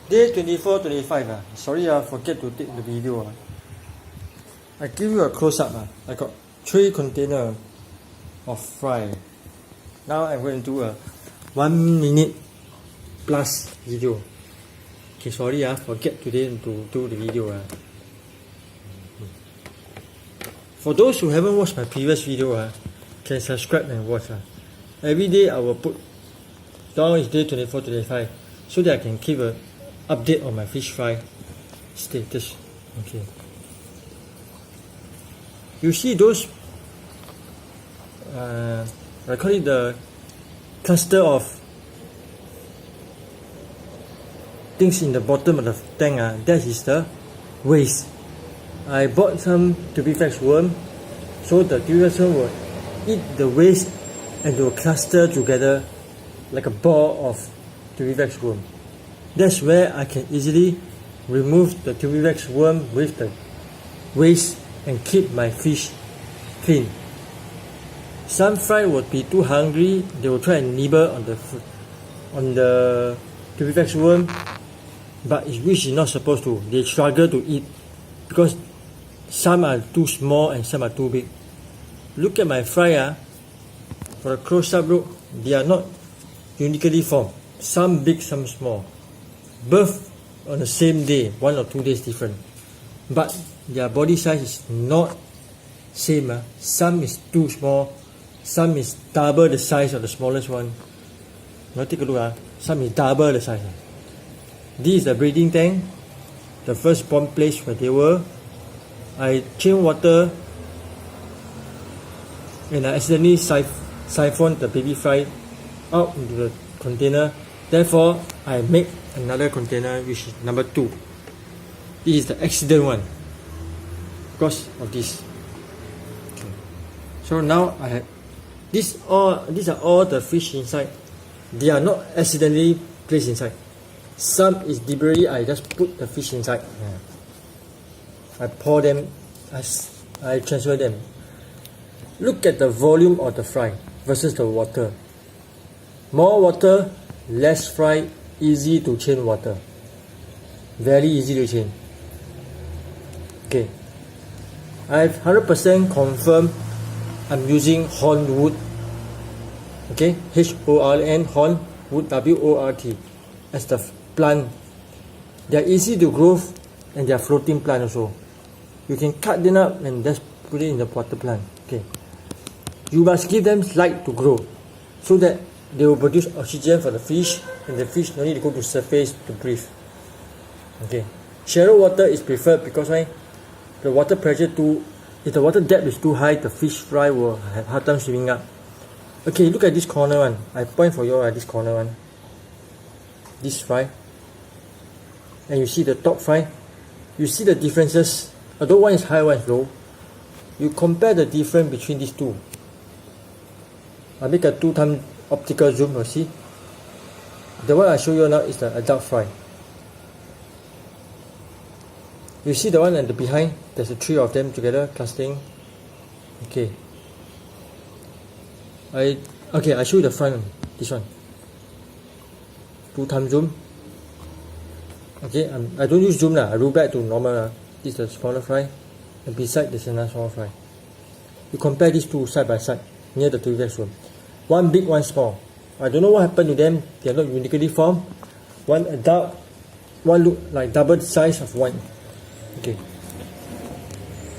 Day 24, 25. Sorry, I forget to take the video. I give you a close-up. I got 3 containers of fry. Now I'm going to do a 1 minute plus video. Okay, sorry, forget today to do the video. For those who haven't watched my previous video, can subscribe and watch. Every day I will put down is day 24, 25, so that I can keep an update on my fish fry status. Okay. You see those, I call it the cluster of things in the bottom of the tank. That is the waste. I bought some tubifex worm, so the tubifex worm will eat the waste and they will cluster together like a ball of tubifex worm. That's where I can easily remove the tubifex worm with the waste and keep my fish clean. Some fry would be too hungry, they will try and nibble on the tubifex worm, but which is not supposed to. They struggle to eat because some are too small and some are too big. Look at my fry. For a close-up look, they are not uniquely formed. Some big, some small. Both on the same day, 1 or 2 days different. But their body size is not same. Some is too small, some is double the size of the smallest one. Now take a look. Some is double the size. This is the breeding tank, the first born place where they were. I changed water and I accidentally siphoned the baby fry out into the container. Therefore, I make another container which is number 2. This is the accident one because of this. Okay. So now I have these are all the fish inside. They are not accidentally placed inside. Some is deliberately I just put the fish inside. I pour them, I transfer them. Look at the volume of the fry versus the water. More water, less fry, easy to change water. Very easy to change. Okay. I've 100% confirmed I'm using horn wood. Okay, HORN, horn wood, WORT, as the plant. They are easy to grow and they are floating plant also. You can cut them up and just put it in the water plant. Okay. You must give them light to grow so that they will produce oxygen for the fish and the fish no need to go to surface to breathe. Okay. Shallow water is preferred because the water pressure if the water depth is too high, the fish fry will have hard time swimming up. Okay, look at this corner one. I point for you this corner one. This fry. And you see the top fry. You see the differences. Although one is high, one is low. You compare the difference between these two. I make a 2x optical zoom, you see. The one I show you now is the adult fry. You see the one at the behind, there's 3 of them together clustering. Okay. I show you the front one, this one. 2x zoom. Okay, I don't use zoom I roll back to normal. This is the smaller fry, and beside there's another small fry. You compare these two side by side near the tubifex worm. One big, one small. I don't know what happened to them. They are not uniquely formed. One adult, one look like double the size of one. Okay.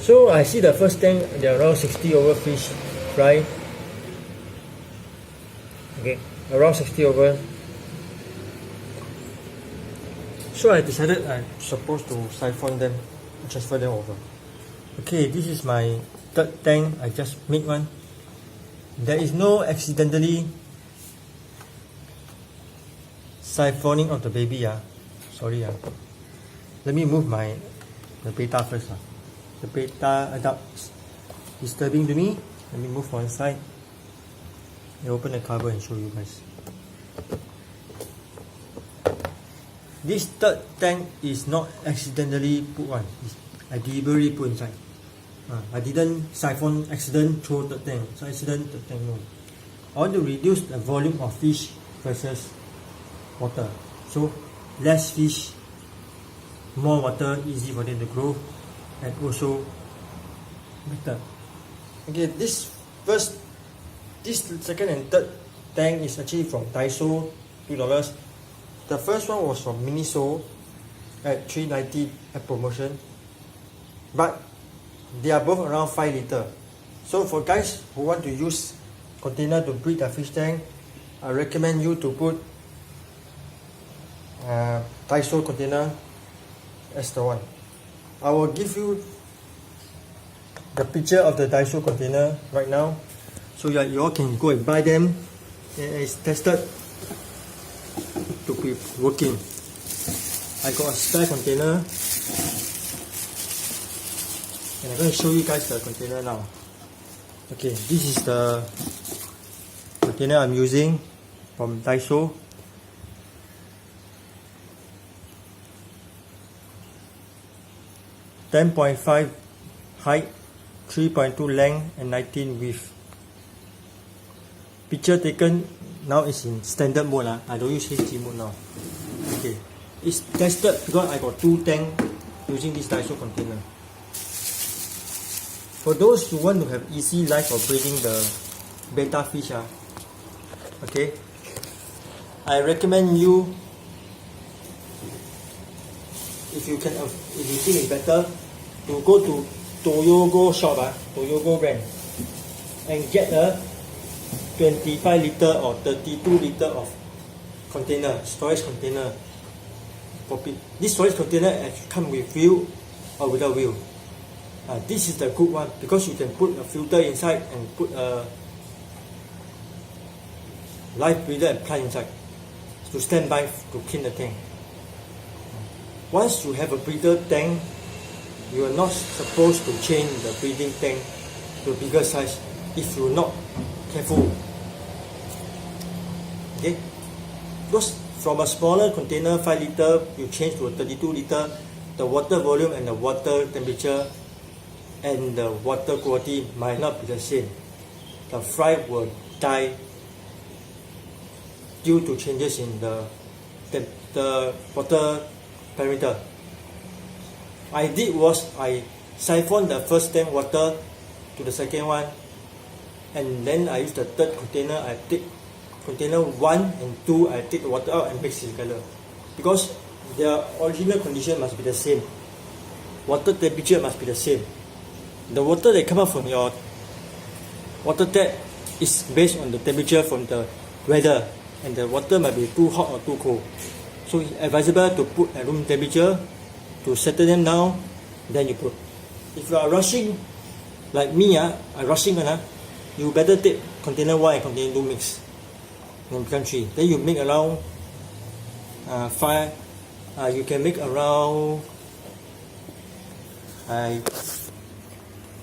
So I see the first tank, there are around 60 over fish fry. Okay, around 60 over. So I decided I'm supposed to siphon them, transfer them over. Okay, this is my third tank. I just made one. There is no accidentally siphoning of the baby. Sorry. Let me move the betta first. The betta adult disturbing to me. Let me move one side. I open the cover and show you guys. This third tank is not accidentally put on. I deliberately put inside. I didn't siphon accident through third tank. So accident third tank, no. I want to reduce the volume of fish versus water. So less fish, more water, easy for them to grow, and also better. Okay, this second and third tank is actually from Daiso, $2. The first one was from Miniso at $3.90 at promotion, but they are both around 5 liter. So for guys who want to use container to breed their fish tank, I recommend you to put Daiso container as the one. I will give you the picture of the Daiso container right now, so that you all can go and buy them. It's tested to be working. I got a spare container, and I'm going to show you guys the container now. Okay, this is the container I'm using from Daiso. (10.5) height, 3.2 length, and 19 width. Picture taken now is in standard mode. I don't use HD mode now. Okay, it's tested because I got 2 tanks using this Daiso container. For those who want to have easy life of breeding the betta fish, okay, I recommend you, if you think it's better, to go to Toyogo shop, Toyogo brand, and get a 25 liter or 32 liter of container, storage container. This storage container comes with wheel or without wheel. This is the good one because you can put a filter inside and put a live breeder and plant inside to stand by to clean the tank. Once you have a breeder tank, you are not supposed to change the breeding tank to a bigger size if you're not careful. Okay? Because from a smaller container, 5 liter, you change to a 32 liter, the water volume and the water temperature and the water quality might not be the same. The fry will die due to changes in the water parameter. I did was I siphoned the first tank water to the second one, and then I use the third container. I take container 1 and 2, I take the water out and mix it together, because their original condition must be the same. Water temperature must be the same. The water that comes out from your water tap is based on the temperature from the weather, and the water might be too hot or too cold. So it's advisable to put at room temperature to settle them down, then you put. If you are rushing, like me, I'm rushing, you better take container 1 and container 2 mix, then become 3. Then you make around 5, you can make around,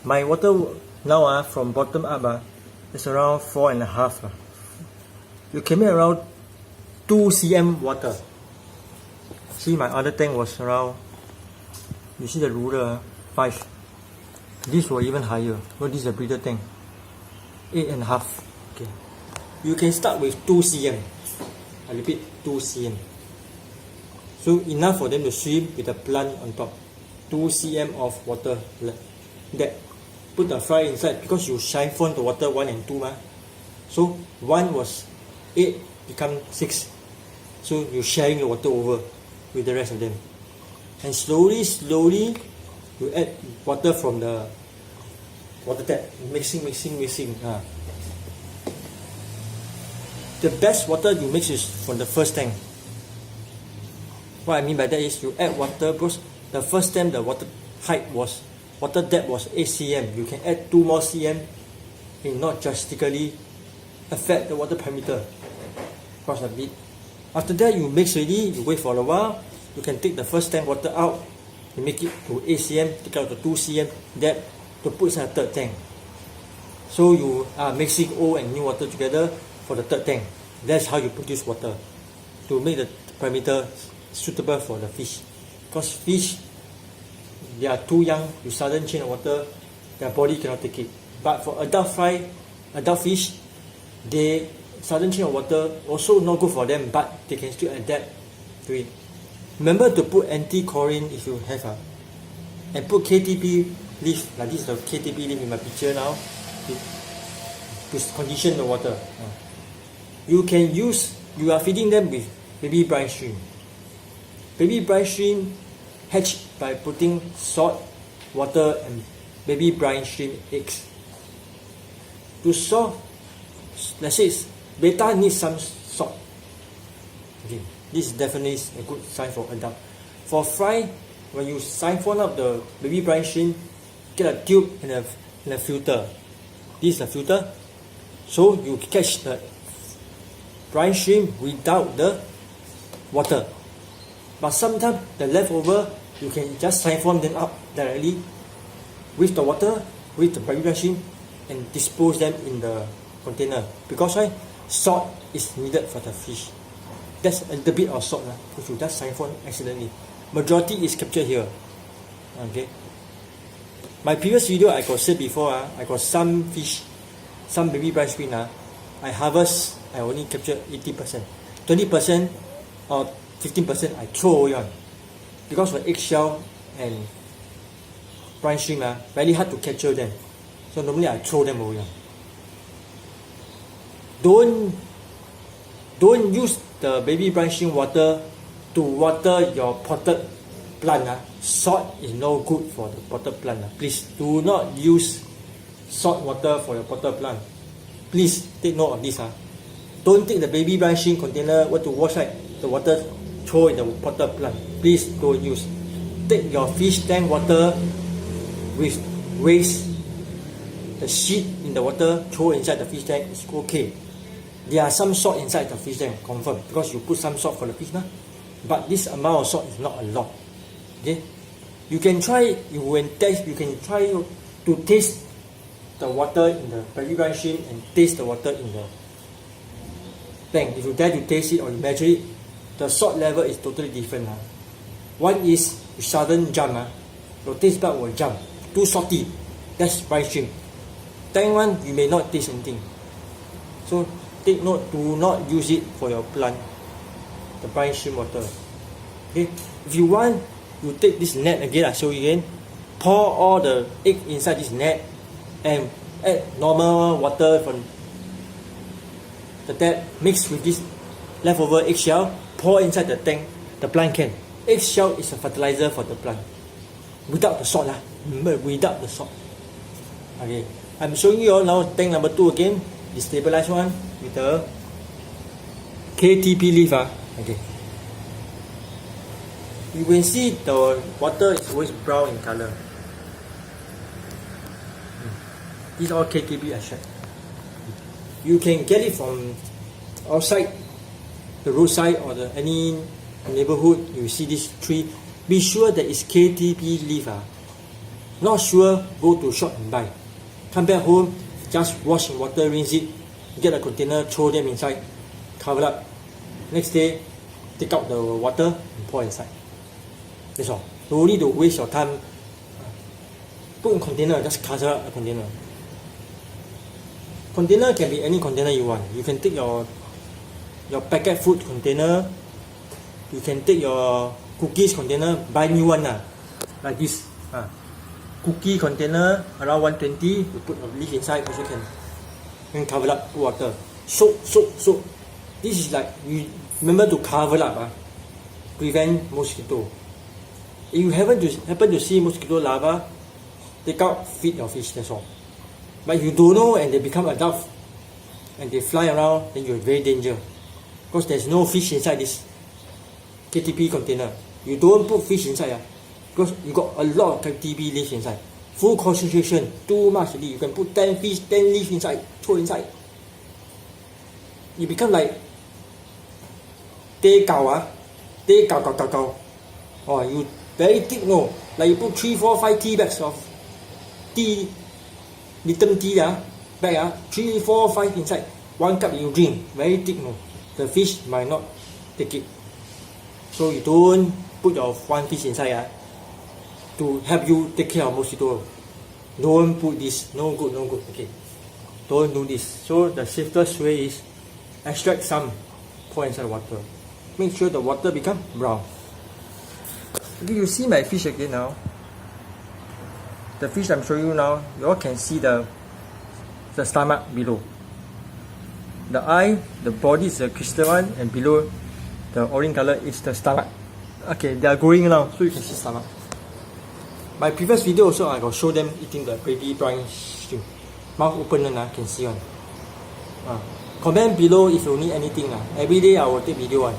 my water now from bottom up is around 4.5. You can make around 2 cm water. See, my other tank was around, you see the ruler, 5. This was even higher. Well, this is a breeder tank, 8.5. Okay, you can start with 2 cm. I repeat, 2 cm. So enough for them to swim with the plant on top. 2 cm of water. That put the fry inside, because you siphon the water 1 and 2. So 1 was 8, become 6. So you're sharing the water over with the rest of them. And slowly you add water from the water tap, mixing. The best water you mix is from the first tank. What I mean by that is you add water, because the first tank the water depth was 8 cm. You can add 2 more cm, it will not drastically affect the water parameter. Cross a bit. After that, you mix ready, you wait for a while. You can take the first tank water out, you make it to 8 cm, take out the 2 cm depth to put inside the third tank. So you are mixing old and new water together for the third tank. That's how you produce water, to make the parameter suitable for the fish. Because fish, they are too young, you sudden change the water, their body cannot take it. But for adult fish, they sudden change of water also not good for them, but they can still adapt to it. Remember to put anti-chlorine if you have and put KTP leaf, like this is the KTP leaf in my picture now, to condition the water. You are feeding them with baby brine shrimp. Baby brine shrimp hatch by putting salt, water and baby brine shrimp eggs. To solve, let's say Betta needs some salt. Okay, this is definitely a good sign for adult. For fry, when you siphon up the baby brine shrimp, get a tube and a filter. This is a filter, so you catch the brine shrimp without the water. But sometimes the leftover, you can just siphon them up directly with the water, with the baby brine shrimp, and dispose them in the container. Because why? Salt is needed for the fish. That's a little bit of salt, which you just siphon accidentally. Majority is captured here. Okay. My previous video I got said before, I got some fish, some baby brine shrimp. I harvest, I only capture 80%. 20% or 15% I throw away on. Because for eggshell and brine shrimp, very hard to capture them. So normally I throw them away. Don't use the baby brine shrimp water to water your potted plant. Salt is no good for the potted plant. Please do not use salt water for your potted plant. Please take note of this. Don't take the baby brine shrimp container, what to wash the water, throw in the potted plant. Please don't use. Take your fish tank water with waste, the shit in the water, throw inside the fish tank. It's okay. There are some salt inside the fish tank, confirm, because you put some salt for the fish. But this amount of salt is not a lot. Okay? You can try, you can try to taste the water in the baby brine shrimp and taste the water in the tank. If you dare to taste it or you measure it, the salt level is totally different. One is you sudden jump, your taste bud will jump. Too salty, that's brine shrimp. Tank one, you may not taste anything. So take note, do not use it for your plant, the brine shrimp water. Okay? If you want, you take this net again, I'll show you again. Pour all the egg inside this net and add normal water from the tap, mix with this leftover eggshell, pour inside the tank, the plant can. Eggshell is a fertilizer for the plant. Without the salt, remember, without the salt. Okay, I'm showing you all now tank number 2 again, the stabilized one with the KTP leaf. Okay. You can see the water is always brown in color. These are all KTP extract. You can get it from outside the roadside or any neighborhood. You see this tree. Be sure that it's KTP leaf. Not sure, go to shop and buy. Come back home, just wash in water, rinse it, get a container, throw them inside, cover up. Next day, take out the water and pour inside. That's all. No need to waste your time. Put in container, just cover up a container. Container can be any container you want. You can take your packet food container. You can take your cookies container, buy new one like this. Cookie container around 120. You put a leaf inside, also can. And cover up, put water. Soak. This is like, you remember to cover up. Prevent mosquito. If you happen to see mosquito larvae, take out, feed your fish, that's all. But if you don't know and they become adult and they fly around, then you're very dangerous. Because there's no fish inside this KTP container. You don't put fish inside because you got a lot of KTP leaves inside. Full concentration, too much leaf. You can put 10 fish, 10 leaves inside, throw inside. You become like teh gao. Oh, you very thick, no. Like you put 3, 4, 5 tea bags of tea, little tea bag, 3, 4, 5 inside. 1 cup you drink, very thick, no. The fish might not take it. So you don't put your one fish inside to help you take care of mosquito. Don't put this, no good. Okay, don't do this. So the safest way is extract some, pour inside water. Make sure the water become brown. Okay, you see my fish again now. The fish I'm showing you now, you all can see the stomach below. The eye, the body is the crystal one, and below the orange color is the stomach. Okay, they are growing now, so you can see stomach. My previous video also I got show them eating the baby brine shrimp. Mouth open one, can see one. Comment below if you need anything. Every day I will take video one.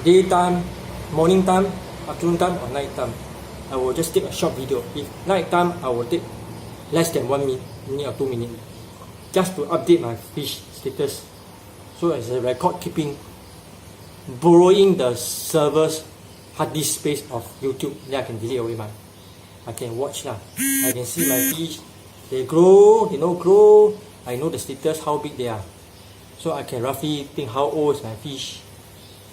Daytime, morning time, afternoon time or night time. I will just take a short video. If night time, I will take less than 1 minute or 2 minutes. Just to update my fish status. So as a record keeping, borrowing the server's hard disk space of YouTube, then I can delete away I can watch lah. I can see my fish. They grow, they don't grow. I know the status, how big they are. So I can roughly think how old is my fish,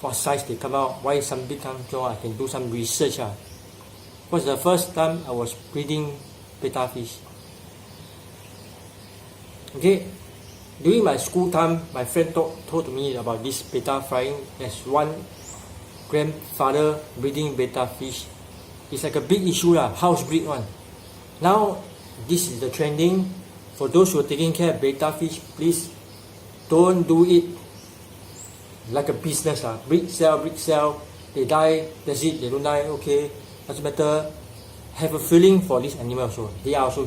what size they come out, why some big come out. I can do some research. Was the first time I was breeding betta fish. Okay, during my school time, my friend told me about this betta frying. There's one grandfather breeding betta fish. It's like a big issue house breed one. Now this is the trending. For those who are taking care of betta fish, please don't do it like a business breed sell. They die, that's it. They don't die, okay, doesn't matter. Have a feeling for this animal also. They are also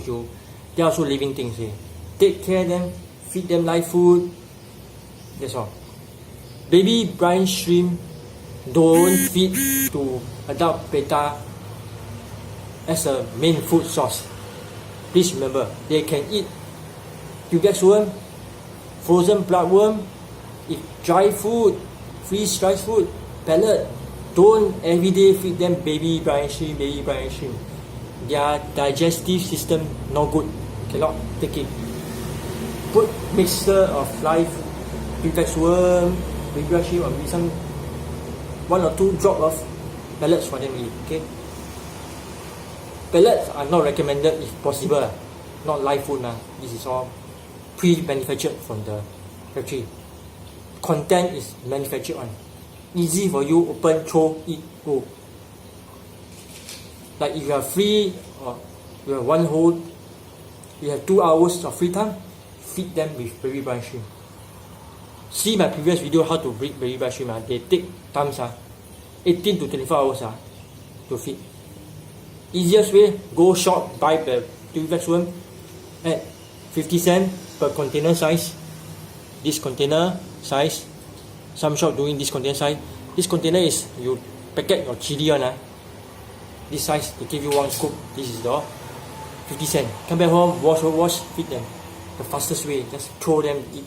living things. Take care of them, feed them live food. That's all. Baby brine shrimp, don't feed to adult betta as a main food source. Please remember, they can eat cubex worm, frozen bloodworm, eat dry food, freeze dry food, pellet. Don't everyday feed them baby brine shrimp. Their digestive system no good, cannot take it. Put mixture of live cubex worm, baby brine shrimp, or maybe some 1 or 2 drop of pellets for them to eat. Okay. Pellets are not recommended if possible, not live food. This is all pre-manufactured from the factory. Content is manufactured on. Easy for you, open, throw, eat, go. Like if you are free or you have you have 2 hours of free time, feed them with baby brine shrimp. See my previous video how to breed baby brine shrimp. They take times 18 to 24 hours to feed. Easiest way, go shop, buy the cubex worm at 50 cents per container size. This container size, some shop doing this container size. This container is you packet your chili on. This size, they give you 1 scoop. This is the 50 cents. Come back home, wash, feed them. The fastest way, just throw them, eat.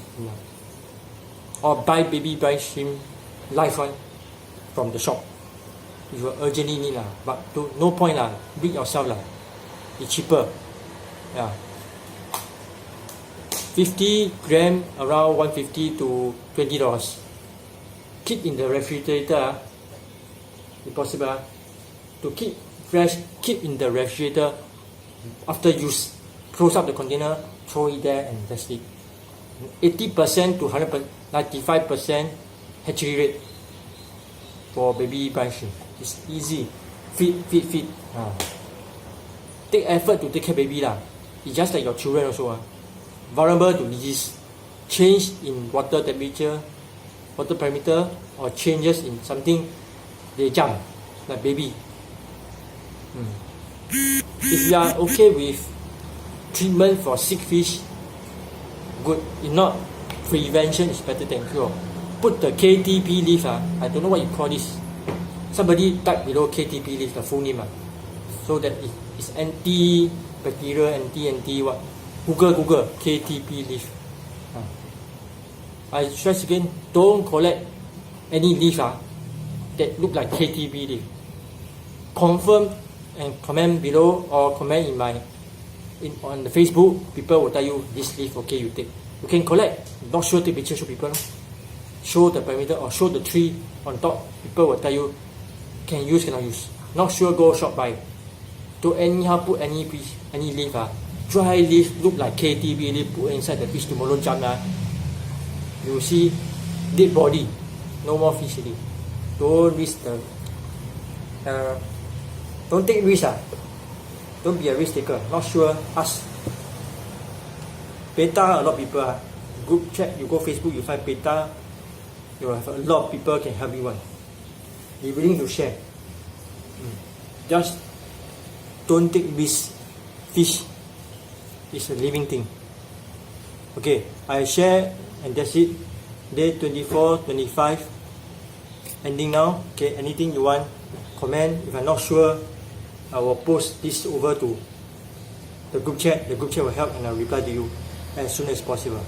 Or buy baby brine shrimp, live one, from the shop. If you urgently need but no point breed yourself It's cheaper. 50 gram around $150 to $20. Keep in the refrigerator. If possible to keep fresh, keep in the refrigerator. After use, close up the container, throw it there, and that's it. 80% to 95% hatchery rate for baby brine shrimp. It's easy. Feed. Take effort to take care of baby It's just like your children also vulnerable to disease. Change in water temperature, water parameter, or changes in something, they jump like baby. If you are okay with treatment for sick fish, good. If not, prevention is better than cure. Put the KTP leaf. I don't know what you call this. Somebody type below KTP leaf, the full name. So that it's antibacterial, anti what. Google KTP leaf. I stress again, don't collect any leaf that look like KTP leaf. Confirm and comment below, or comment on the Facebook. People will tell you this leaf okay, you take. You can collect. Not sure, take picture, show people. Show the parameter or show the tree on top. People will tell you can use, cannot use. Not sure, go shop buy. Don't anyhow put any leaf. Dry leaf look like KTP leaf, put inside the fish tomorrow jump. You see dead body, no more fish already. Don't risk the Don't take risk. Don't be a risk taker. Not sure, ask. Betta, a lot of people. Group chat, you go Facebook, you find Betta. You have a lot of people can help you one. Be willing to share. Just don't take risk. Fish is a living thing. Okay, I share and that's it. Day 24, 25. Ending now. Okay, anything you want, comment. If I'm not sure, I will post this over to the group chat. The group chat will help and I'll reply to you as soon as possible.